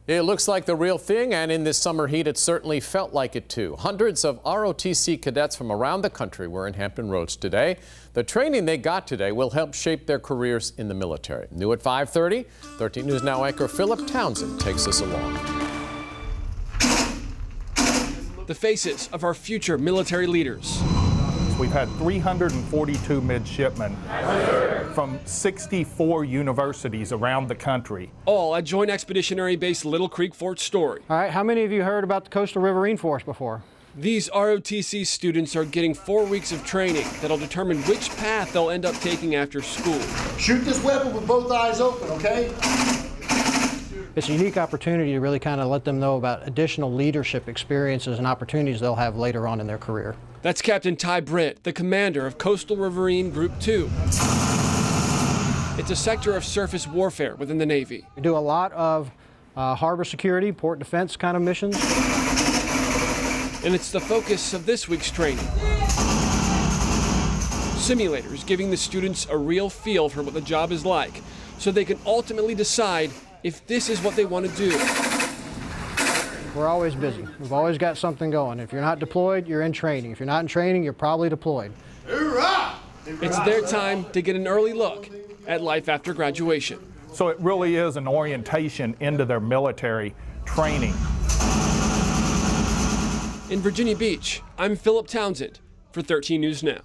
It looks like the real thing, and in this summer heat, it certainly felt like it too. Hundreds of ROTC cadets from around the country were in Hampton Roads today. The training they got today will help shape their careers in the military. New at 5:30, 13 News Now anchor Philip Townsend takes us along. The faces of our future military leaders. We've had 342 midshipmen from 64 universities around the country. All at Joint Expeditionary Base Little Creek Fort Story. All right, how many of you heard about the Coastal Riverine Force before? These ROTC students are getting 4 weeks of training that'll determine which path they'll end up taking after school. Shoot this weapon with both eyes open, okay? It's a unique opportunity to really kind of let them know about additional leadership experiences and opportunities they'll have later on in their career. That's Captain Ty Britt, the commander of Coastal Riverine Group 2. It's a sector of surface warfare within the Navy. We do a lot of harbor security, port defense kind of missions. And it's the focus of this week's training. Simulators giving the students a real feel for what the job is like, so they can ultimately decide if this is what they want to do. We're always busy. We've always got something going. If you're not deployed, you're in training. If you're not in training, you're probably deployed. It's their time to get an early look at life after graduation. So it really is an orientation into their military training. In Virginia Beach, I'm Philip Townsend for 13 News Now.